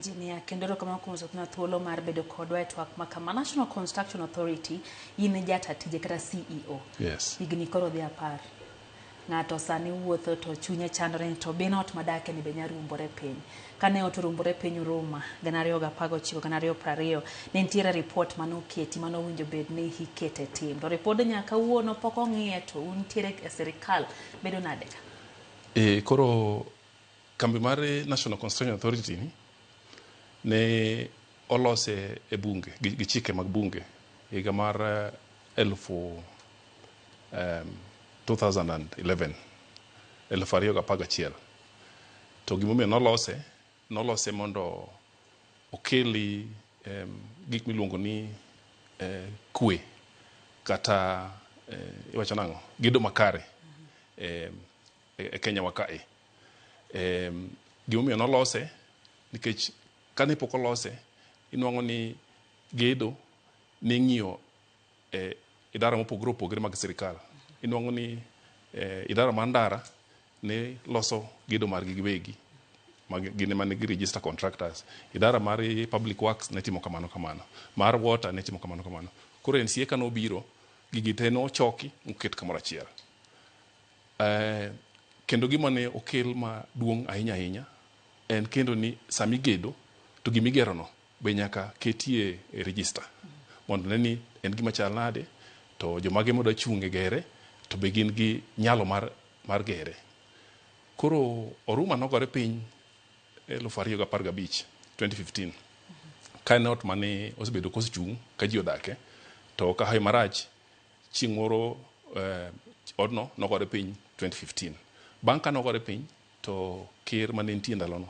Engineer Kendoro kama kumzokuna thuolo mar bedo kodwa e twak makama National Construction Authority in jata tije kata CEO. Yes. Higni koro dhi apar. Ng'ato sani wuotho to chunye chandore to be not madake ni be nyarumbore piny. Kane oturumbore piny Roma 2019 2020 ne nitiere report manoketi manowinjo bed ni hikete tim. To report nyaka wuono pok ong'iye to untiere e sirikal bedo nade ka? Koro kambi mar National Construction Authority ne olose e bunge gi chike mag bunge higa mar 2011 to gimomiyo nolose mondo okeli gik miluongo ni kwe kata iwacho nang'o gedo makare e Kenya wakae. Gimomiyo nolose nikech kane pok olose inwang'o ni gedo ne ng'iyo idara mopogore opogore mag sirikal. Inwang'o ni idara mar ndara ne loso gedo margi giwegi gine mane gi register contractors. Idara mar public works ne timo kamano. Mar water ne timo kamano. Koro NCA kano obiro gigi te no choki oket kamoro achiel. Kendo gima ne okel maduong' ahinya en kendo ni sami gedo to gimigero no be nyaka ketie e register mondo ne ni en gima chal nade to jomage moda chunge gere to be gin gi nyalo mar gere. Koro oruma nogore piny 2015 kane ot mane osebedo kosechung' ka ji odake to ka hayo marach chieng' moro odno nogore piny 2015. Bang' ka nogore piny to ker mane nitie ndalono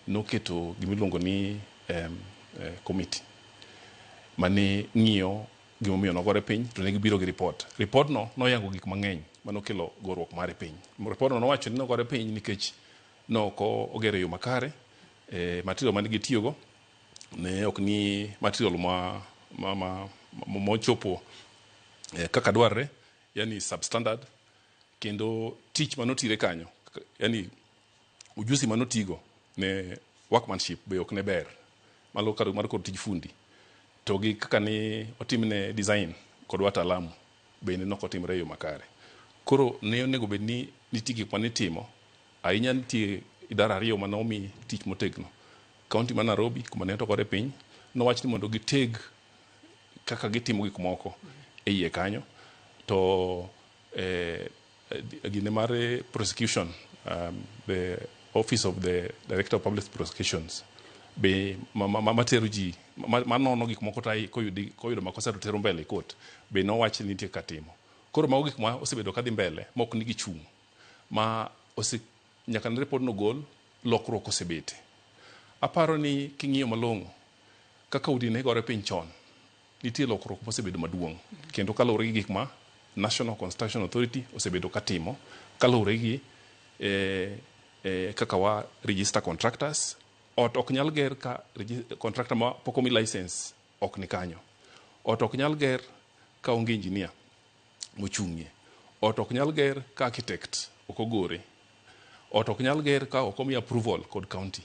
noketo gimiluongo ni committee mane ng'iyo gimomiyo nogore piny to ne gibiro gi report no noyango gik mang'eny manokelo goruok mare piny. Report no nowacho ni nogore piny nikech noko ogero yo makare material mane gitiyogo ne ok ni material mochopo kaka dwarre, yani substandard, kendo tich manotire kanyo, yani ujusi manotigo ne workmanship be ok ne ber malo mar kod tij fundi to gi kaka ni otimne design kod wataalamu be ne nokotimre yo makare. Koro ne onego bed ni nitie gik manitimo ahinya. Nitie idara ariyo manomi tich motegno. Kaunti ma Nairobi kuma ne otogore piny nowach ni mondo giteg kaka gitimo gik moko e iye kanyo to gine mar prosecution, the office of the director of public prosecutions be matero ji manono gik moko tai koyudo makosa to tero mbele court be nowach ni nitie katimo. Koro mago gik ma osebedo kadhi mbele mok nigi chung' ma nyaka ne report no gol lokruok osebete. Aparo ni king'iyo malong'o kaka udi ne gore piny chon nitie lokruok mosebedo maduong' kendo kaluwore gi gik ma National Construction Authority osebedo katimo kaluwore gi kaka wa register contractors. Ot ok nyal ger ka contractor ma pok omi license ok ni kanyo. Ot ok nyal ger ka onge engineer mochung'ie. Ot ok nyal ger ka architect ok ogore. Ot ok nyal ger ka ok omi approval kod county.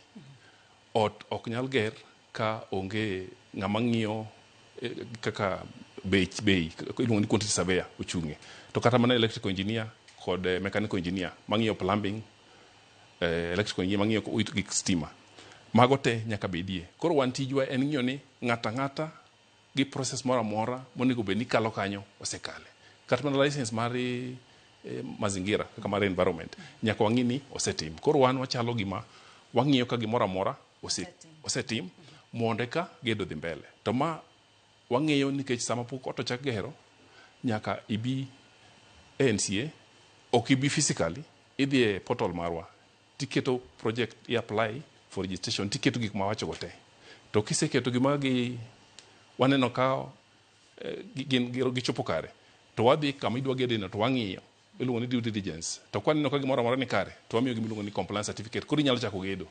Ot ok nyal ger ka onge ng'ama ng'iyo kaka bei iluongo ni quantity surveyor ochung'e. To kata mana electrical engineer kod mechanical engineer mang'iyo plumbing, electrical engineer mang'iyo gik stima, mago te nyaka bedie. Koro wan tijwa en ng'iyo ni ng'ata gi process moro amora monego bed ni kalo kanyo osekale. Kata mana license mar mazingira kaka mar environment nyaka wang'i ni osetim. Koro wan wachalo gima wang'iyo ka gimoro amora osetim mondo ka gedo dhi mbele. To ma wang'iyo nikech sama pok ot ochak gero nyaka ibi NCA, ok ibi physically, idhi e portal marwa tiketo project i apply for registration, tiketo gik ma wacho go te. To kiseketo gima waneno ka gichopo kare to wadhi kama idwa gedeno to wang'iyo iluongo ni due diligence. To kwaneno ka gimoro amora ni kare to wamiyo gimiluongo ni compliance certificate. Koro inyalo chako gedo.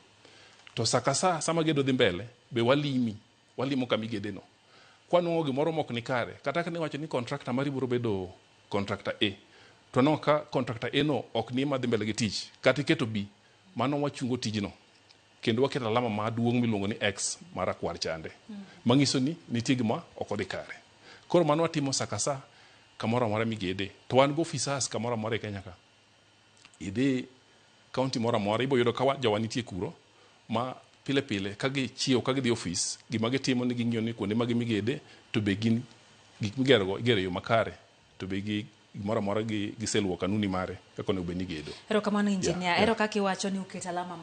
To sama gedo dhi mbele be walimo kama igedeno. Kwanong'o gimoro mok ni kare kata ka ne wacho ni contractor mari biro bedo contractor A to no ka contractor A no ok ni madhi mbele gi tich kata iketo B mano wachungo tijno kendo waketo alama maduong' miluongo ni X marakwar chande manyiso ni nitie gima ok odhi kare. Koro mano watimo saka sa kamoro amora migede, to wan go ofisas kamoro amora e Kenya ka. Idhi kaunti moro amora ibo yudo ka jowa nitie kuro ma pile pile ka gichiewo ka gidhi ofis, gima gitimo ni ging'iyo ni kuonde ma gimigede to be gin gik igero e yo makare, to be gimoro amora giseluwo kanuni mare kaka onego bed ni gedo. Erokamano injinia, ero kaka iwacho ni uketo alama